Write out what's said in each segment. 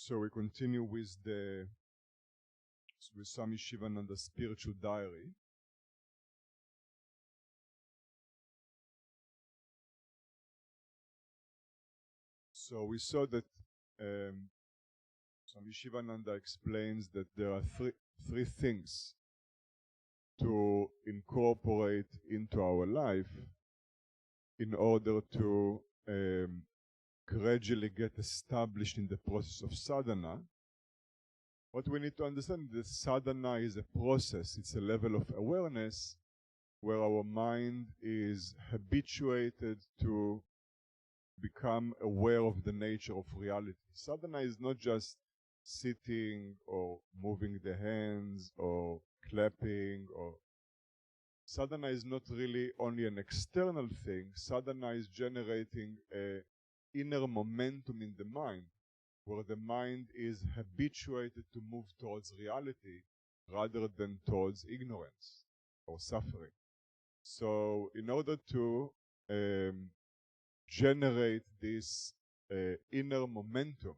So we continue with Swami Sivananda's spiritual diary. So we saw that Swami Sivananda explains that there are three things to incorporate into our life in order to gradually get established in the process of sadhana. What we need to understand is that sadhana is a process, it's a level of awareness where our mind is habituated to become aware of the nature of reality. Sadhana is not just sitting or moving the hands or clapping, or sadhana is not really only an external thing. Sadhana is generating a inner momentum in the mind, where the mind is habituated to move towards reality rather than towards ignorance or suffering. So in order to generate this inner momentum,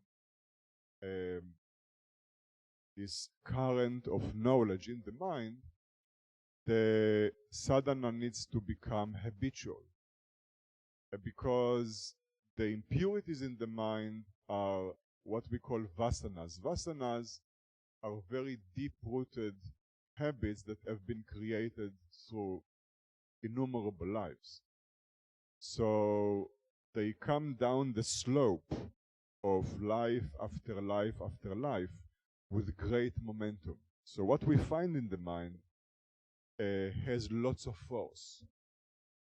this current of knowledge in the mind, the sadhana needs to become habitual, because the impurities in the mind are what we call vasanas. Vasanas are very deep-rooted habits that have been created through innumerable lives. So they come down the slope of life after life after life with great momentum. So what we find in the mind has lots of force.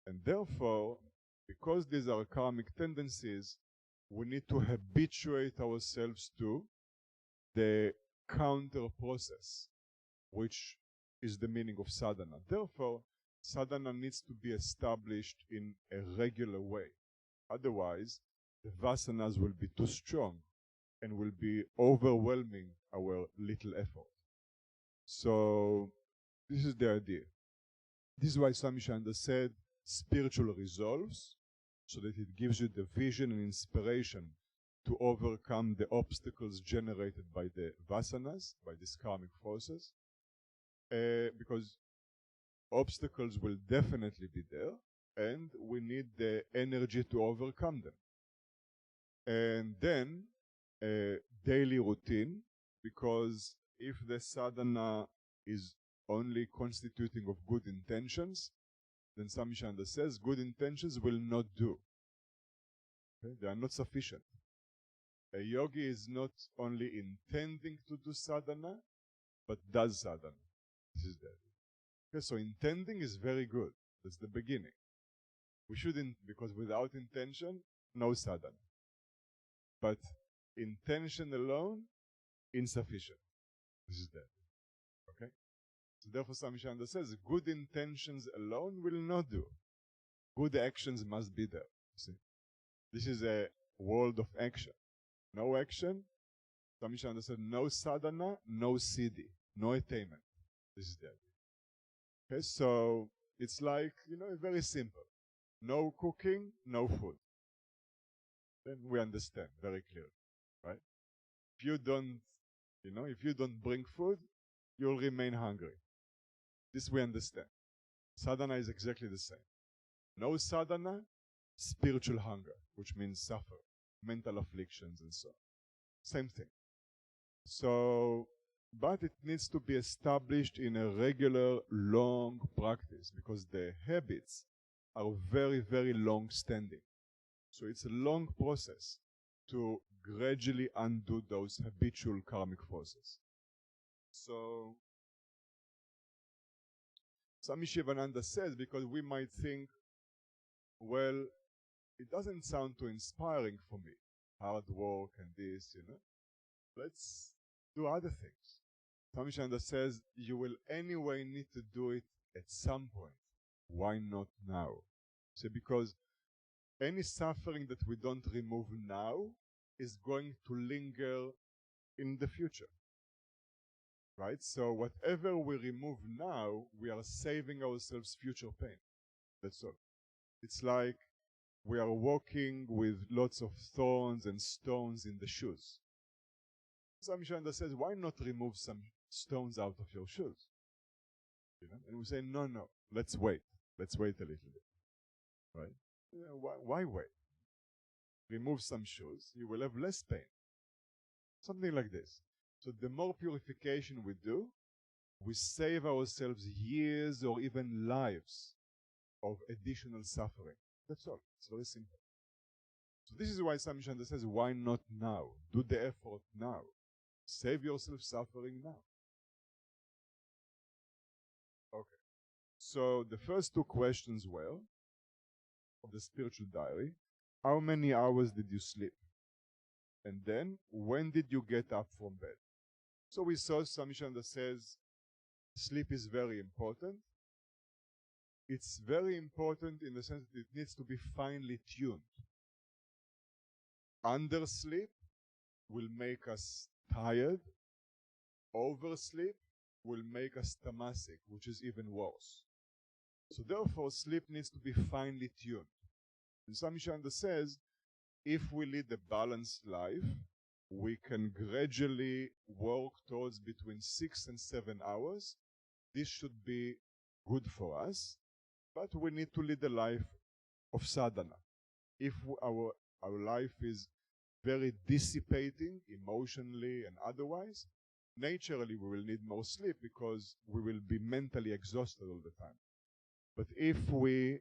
And therefore, because these are karmic tendencies, we need to habituate ourselves to the counter process, which is the meaning of sadhana. Therefore, sadhana needs to be established in a regular way. Otherwise, the vasanas will be too strong and will be overwhelming our little effort. So, this is the idea. This is why Swami Sivananda said spiritual resolves, so that it gives you the vision and inspiration to overcome the obstacles generated by the vasanas, by these karmic forces, because obstacles will definitely be there, and we need the energy to overcome them. And then daily routine, because if the sadhana is only constituting of good intentions, then Swami Sivananda says good intentions will not do. Okay? They are not sufficient. A yogi is not only intending to do sadhana, but does sadhana. This is the idea. Okay, so intending is very good. That's the beginning. We shouldn't, because without intention, no sadhana. But intention alone, insufficient. This is the idea. Okay? So therefore, Swami Sivananda says, good intentions alone will not do. Good actions must be there. See? This is a world of action. No action, Swami Sivananda said, no sadhana, no siddhi, no attainment. This is the idea. Okay, so it's like, very simple. No cooking, no food. Then we understand very clearly, right? If you don't bring food, you'll remain hungry. This we understand. Sadhana is exactly the same. No sadhana, spiritual hunger, which means suffer, mental afflictions and so on. Same thing. So, but it needs to be established in a regular, long practice, because the habits are very, very long-standing. So it's a long process to gradually undo those habitual karmic forces. So, Swami Sivananda says, because we might think, well, it doesn't sound too inspiring for me, hard work and this, Let's do other things. Swami Sivananda says, you will anyway need to do it at some point. Why not now? So because any suffering that we don't remove now is going to linger in the future. Right? So whatever we remove now, we are saving ourselves future pain. That's all. It's like we are walking with lots of thorns and stones in the shoes. Swami Sivananda says, why not remove some stones out of your shoes? You know? And we say, no, let's wait. Let's wait a little bit. Right? Why wait? Remove some shoes, you will have less pain. Something like this. So the more purification we do, we save ourselves years or even lives of additional suffering. That's all. It's very simple. So this is why Swami Sivananda says, why not now? Do the effort now. Save yourself suffering now. Okay. So the first two questions were, of the spiritual diary, how many hours did you sleep? And then, when did you get up from bed? So we saw Swami Sivananda says, sleep is very important. It's very important in the sense that it needs to be finely tuned. Undersleep will make us tired. Oversleep will make us tamasic, which is even worse. So therefore, sleep needs to be finely tuned. And Swami Sivananda says, if we lead a balanced life, we can gradually work towards between 6 and 7 hours. This should be good for us, but we need to lead a life of sadhana. If our life is very dissipating, emotionally and otherwise, naturally we will need more sleep because we will be mentally exhausted all the time. But if we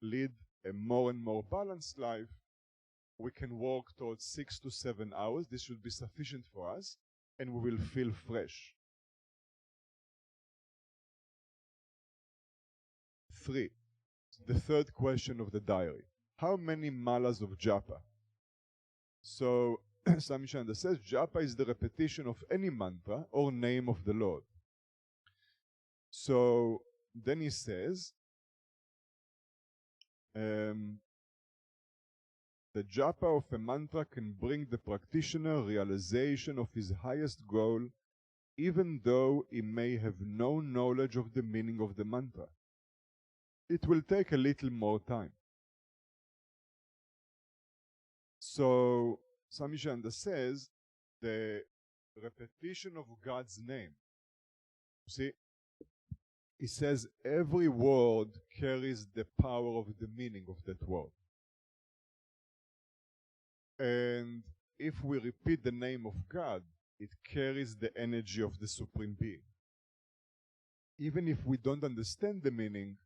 lead a more and more balanced life, we can work towards 6 to 7 hours. This should be sufficient for us, and we will feel fresh. 3. The third question of the diary. How many malas of japa? So, Swami Sivananda says, japa is the repetition of any mantra or name of the Lord. So, then he says, the japa of a mantra can bring the practitioner realization of his highest goal, even though he may have no knowledge of the meaning of the mantra. It will take a little more time. So, Swami Sivananda says, the repetition of God's name. See, he says every word carries the power of the meaning of that word. And if we repeat the name of God, it carries the energy of the Supreme Being. Even if we don't understand the meaning,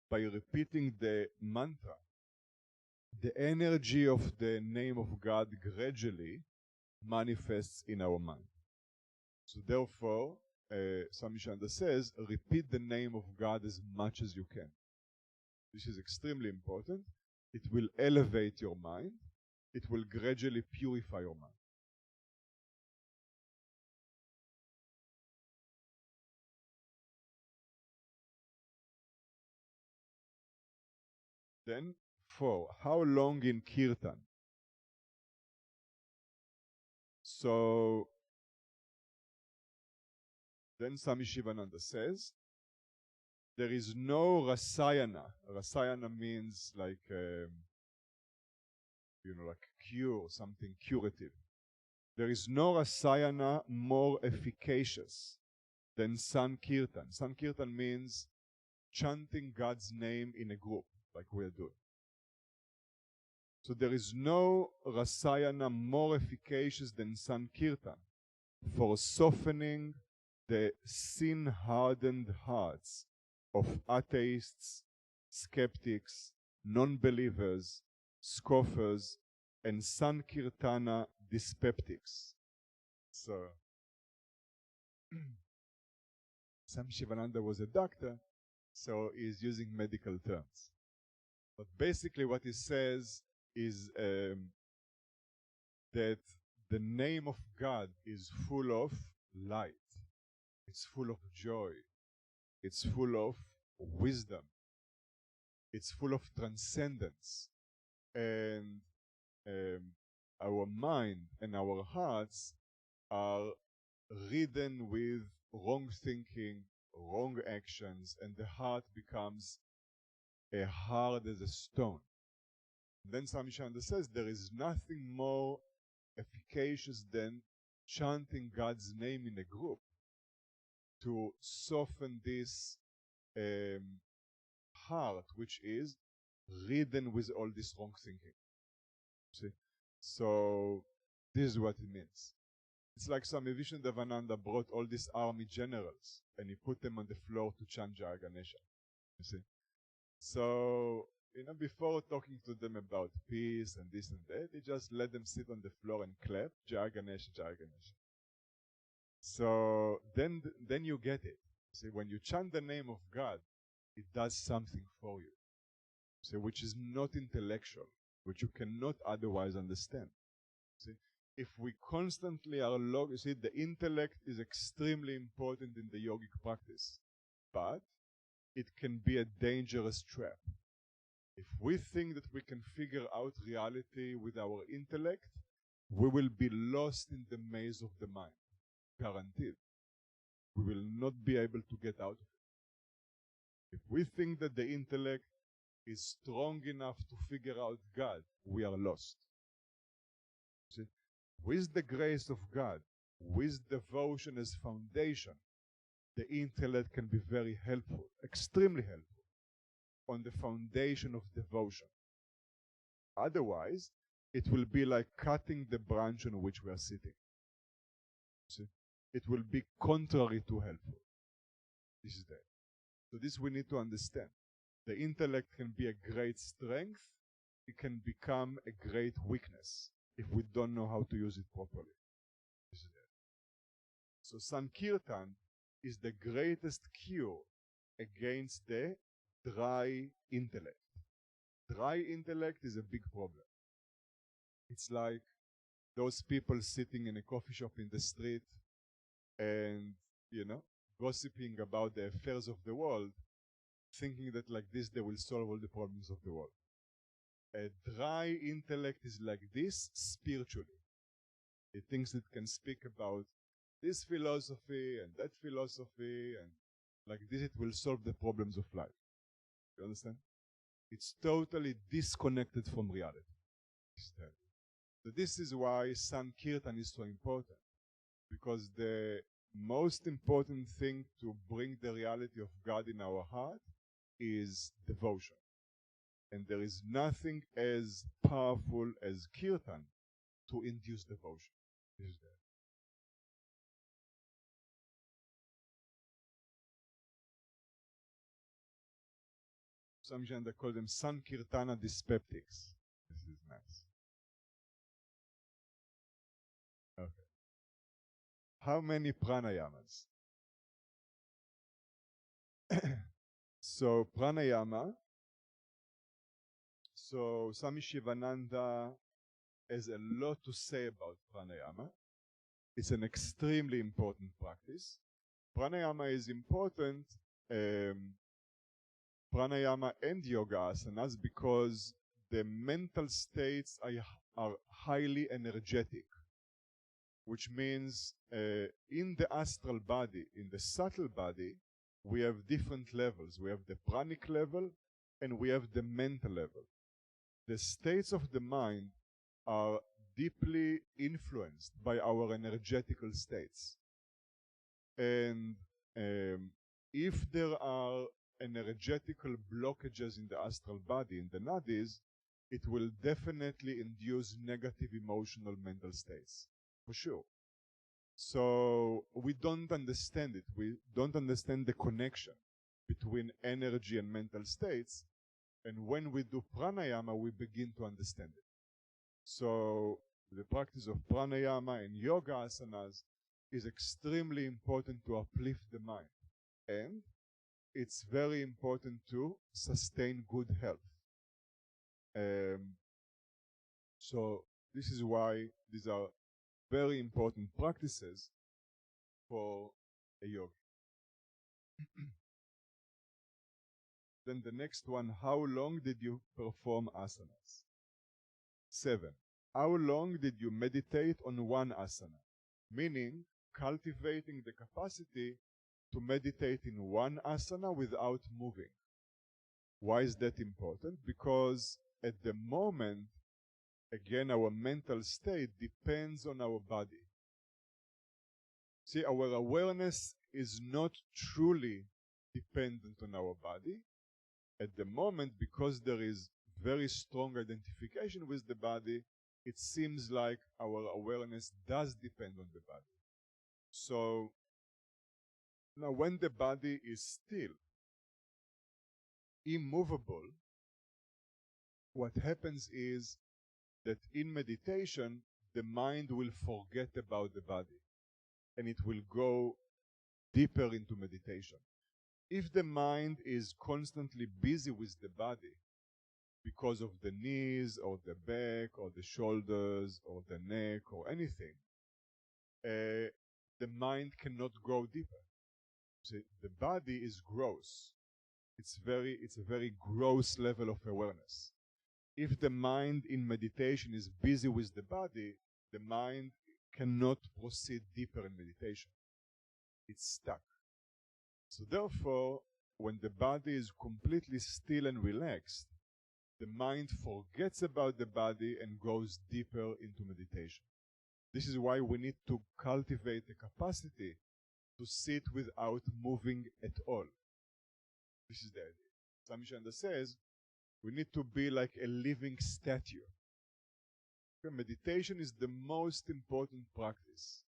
by repeating the mantra, the energy of the name of God gradually manifests in our mind. So therefore, Swami Sivananda says, repeat the name of God as much as you can. This is extremely important. It will elevate your mind. It will gradually purify your mind. Then, 4. How long in Kirtan? So, then Swami Sivananda says, there is no rasayana. Rasayana means like, like cure, something curative. There is no rasayana more efficacious than Sankirtan. Sankirtan means chanting God's name in a group, like we are doing. So there is no rasayana more efficacious than Sankirtan for softening the sin-hardened hearts of atheists, skeptics, non-believers, scoffers, and Sankirtana dyspeptics. So, Swami Sivananda was a doctor, so he's using medical terms. But basically what he says is that the name of God is full of light. It's full of joy. It's full of wisdom. It's full of transcendence. And our mind and our hearts are ridden with wrong thinking, wrong actions, and the heart becomes hard as a stone. Then Swami Sivananda says there is nothing more efficacious than chanting God's name in a group to soften this heart, which is ridden with all this wrong thinking. See? So this is what it means. It's like Swami Sivananda brought all these army generals and he put them on the floor to chant Jaya Ganesha. You see? So, before talking to them about peace and this and that, he just let them sit on the floor and clap, Jaya Ganesha, Jaya Ganesha. So then you get it. See, when you chant the name of God, it does something for you. See, which is not intellectual, which you cannot otherwise understand. See, if we constantly are you see, the intellect is extremely important in the yogic practice, but it can be a dangerous trap. If we think that we can figure out reality with our intellect, we will be lost in the maze of the mind. Guaranteed. We will not be able to get out of it. If we think that the intellect is strong enough to figure out God, we are lost. See? With the grace of God, with devotion as foundation, the intellect can be very helpful, extremely helpful, on the foundation of devotion. Otherwise, it will be like cutting the branch on which we are sitting. See? It will be contrary to helpful. This is there. So this we need to understand. The intellect can be a great strength. It can become a great weakness if we don't know how to use it properly. This is there. So Sankirtan is the greatest cure against the dry intellect. Dry intellect is a big problem. It's like those people sitting in a coffee shop in the street and, gossiping about the affairs of the world, thinking that like this they will solve all the problems of the world. A dry intellect is like this spiritually. It thinks it can speak about this philosophy and that philosophy, and like this it will solve the problems of life. You understand? It's totally disconnected from reality. So this is why Sankirtan is so important, because the most important thing to bring the reality of God in our heart is devotion. And there is nothing as powerful as Kirtan to induce devotion. This is there. Swami Sivananda called them Sankirtana dyspeptics. This is nice. Okay. How many pranayamas? So pranayama. So Swami Sivananda has a lot to say about pranayama. It's an extremely important practice. Pranayama is important, pranayama and yoga asanas, because the mental states are highly energetic, which means in the astral body, in the subtle body, we have different levels. We have the pranic level and we have the mental level. The states of the mind are deeply influenced by our energetical states. And if there are energetical blockages in the astral body, in the nadis, it will definitely induce negative emotional mental states, for sure. So we don't understand it. We don't understand the connection between energy and mental states. And when we do pranayama, we begin to understand it. So the practice of pranayama and yoga asanas is extremely important to uplift the mind. And it's very important to sustain good health. So this is why these are very important practices for a yogi. Then the next one, how long did you perform asanas? 7. How long did you meditate on one asana? Meaning cultivating the capacity to meditate in one asana without moving. Why is that important? Because at the moment again, our mental state depends on our body. See, our awareness is not truly dependent on our body. At the moment, because there is very strong identification with the body, it seems like our awareness does depend on the body. So, now when the body is still, immovable, what happens is that in meditation, the mind will forget about the body and it will go deeper into meditation. If the mind is constantly busy with the body because of the knees or the back or the shoulders or the neck or anything, the mind cannot go deeper. So the body is gross. It's a very gross level of awareness. If the mind in meditation is busy with the body, the mind cannot proceed deeper in meditation. It's stuck. So therefore, when the body is completely still and relaxed, the mind forgets about the body and goes deeper into meditation. This is why we need to cultivate the capacity to sit without moving at all. This is the idea. Swami Sivananda says, we need to be like a living statue. Okay? Meditation is the most important practice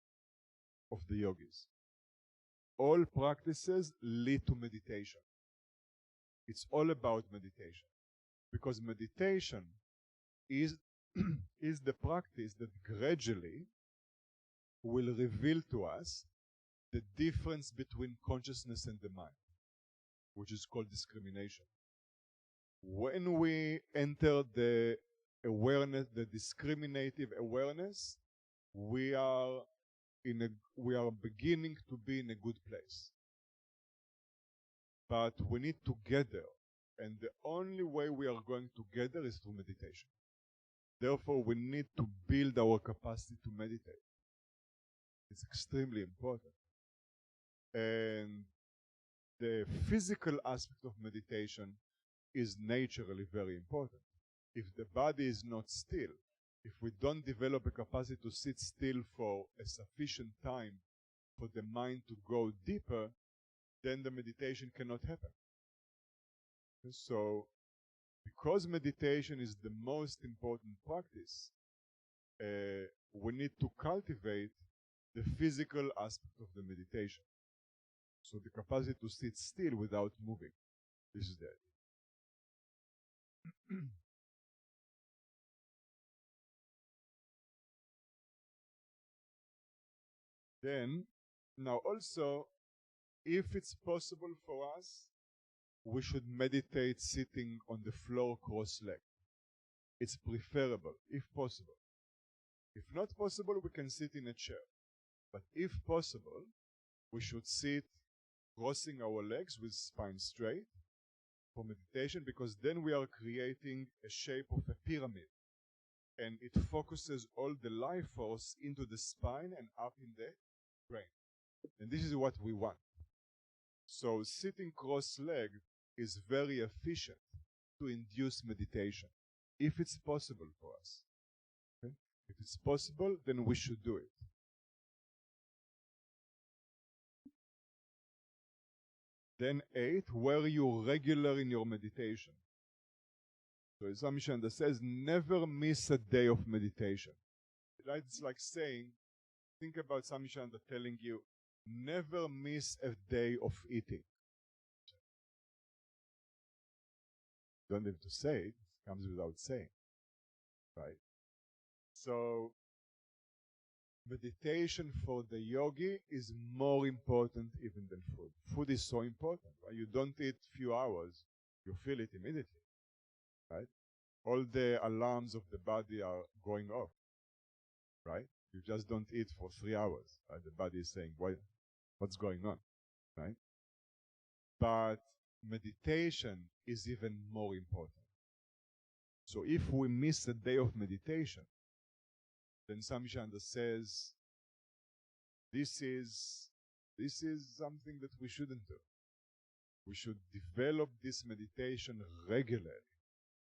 of the yogis. All practices lead to meditation. It's all about meditation. Because meditation is, is the practice that gradually will reveal to us the difference between consciousness and the mind, which is called discrimination. When we enter the awareness, the discriminative awareness, we are beginning to be in a good place. But we need to get there. And the only way we are going to get there is through meditation. Therefore, we need to build our capacity to meditate. It's extremely important. And the physical aspect of meditation is naturally very important. If the body is not still, if we don't develop a capacity to sit still for a sufficient time for the mind to go deeper, then the meditation cannot happen. So, because meditation is the most important practice, we need to cultivate the physical aspect of the meditation. So the capacity to sit still without moving. This is the idea. Then, now also, if it's possible for us, we should meditate sitting on the floor cross-legged. It's preferable, if possible. If not possible, we can sit in a chair. But if possible, we should sit crossing our legs with spine straight for meditation, because then we are creating a shape of a pyramid. And it focuses all the life force into the spine and up in the brain. And this is what we want. So sitting cross-legged is very efficient to induce meditation, if it's possible for us. Okay? If it's possible, then we should do it. Then 8, were you regular in your meditation? So Swami Sivananda says, never miss a day of meditation. It's like saying, think about Swami Sivananda telling you, never miss a day of eating. You don't have to say it, it comes without saying. Right? So, meditation for the yogi is more important even than food. Food is so important. Right? You don't eat few hours, you feel it immediately. Right? All the alarms of the body are going off. Right? You just don't eat for 3 hours. Right? The body is saying, what's going on? Right? But meditation is even more important. So if we miss a day of meditation, then Swami Sivananda says, this is something that we shouldn't do. We should develop this meditation regularly.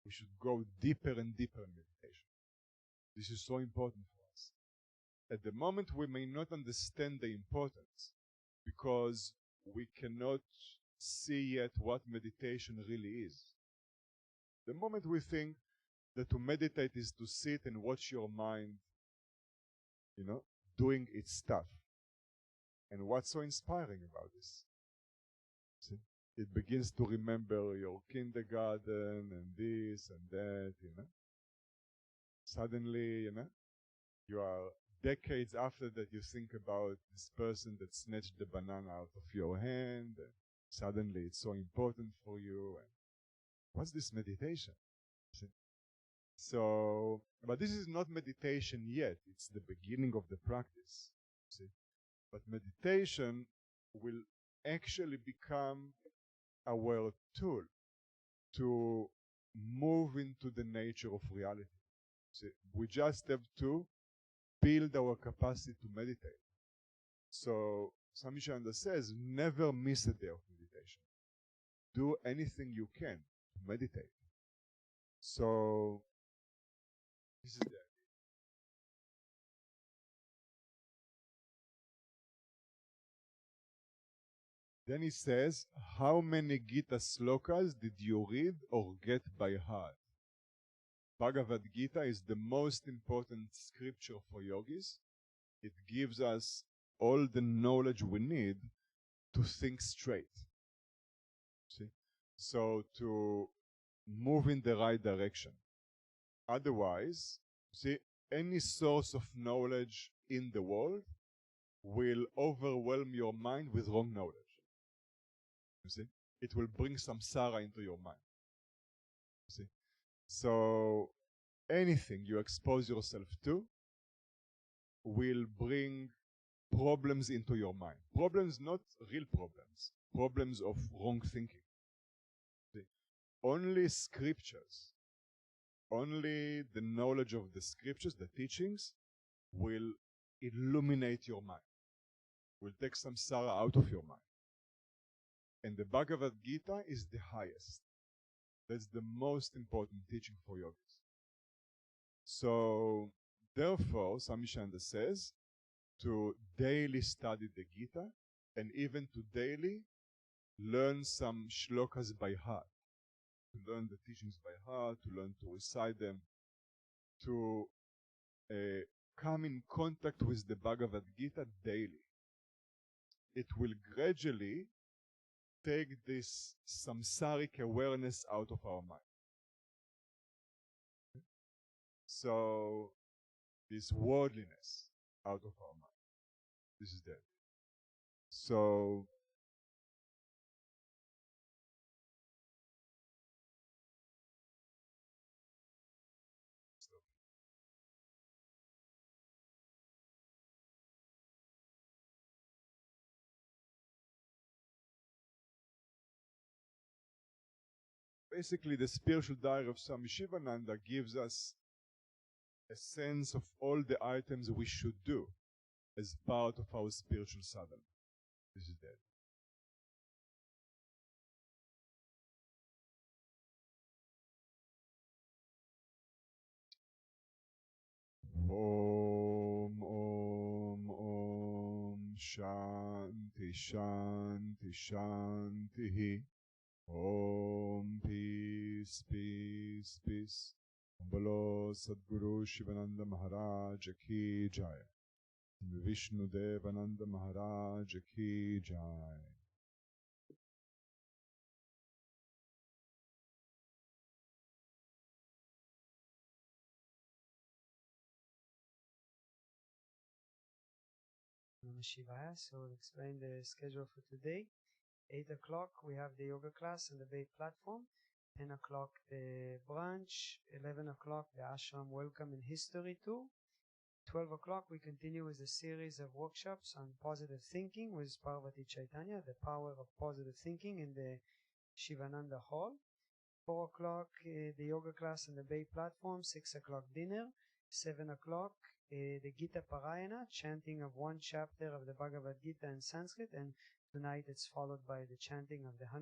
We should go deeper and deeper in meditation. This is so important for us. At the moment, we may not understand the importance because we cannot see yet what meditation really is. The moment we think that to meditate is to sit and watch your mind, doing its stuff. And what's so inspiring about this? See? It begins to remember your kindergarten and this and that, Suddenly, you are decades after that you think about this person that snatched the banana out of your hand, and suddenly it's so important for you. And what's this meditation? See? So, but this is not meditation yet. It's the beginning of the practice. See? But meditation will actually become our tool to move into the nature of reality. See? We just have to build our capacity to meditate. So Swami Sivananda says, never miss a day of meditation. Do anything you can to meditate. So this is the idea. Then he says, how many Gita slokas did you read or get by heart? Bhagavad Gita is the most important scripture for yogis. It gives us all the knowledge we need to think straight. See? So to move in the right direction. Otherwise, see, any source of knowledge in the world will overwhelm your mind with wrong knowledge. You see? It will bring samsara into your mind. You see? So anything you expose yourself to will bring problems into your mind. Problems, not real problems. Problems of wrong thinking. See? Only scriptures, only the knowledge of the scriptures, the teachings, will illuminate your mind, will take samsara out of your mind. And the Bhagavad Gita is the highest. That's the most important teaching for yogis. So, therefore, Swami Sivananda says to daily study the Gita and even to daily learn some shlokas by heart, to learn the teachings by heart, to learn to recite them, to come in contact with the Bhagavad Gita daily. It will gradually take this samsaric awareness out of our mind. So, this worldliness out of our mind. This is there. So, basically the spiritual diary of Swami Sivananda gives us a sense of all the items we should do as part of our spiritual sadhana. This is there. Om, Om, Om, Shanti, Shanti, Shanti. Om, peace, peace, peace. Bolo Sadguru Sivananda Maharaj ki jai. Vishnu Devananda Maharaj ki jai. Namah Shivaya. So we'll explain the schedule for today. 8 o'clock we have the yoga class on the Bay platform. 10 o'clock the brunch. 11 o'clock the ashram welcome and history tour. 12 o'clock we continue with a series of workshops on positive thinking with Parvati Chaitanya, the power of positive thinking in the Shivananda Hall. 4 o'clock the yoga class on the Bay platform. 6 o'clock dinner. 7 o'clock the Gita Parayana, chanting of one chapter of the Bhagavad Gita in Sanskrit, and tonight it's followed by the chanting of the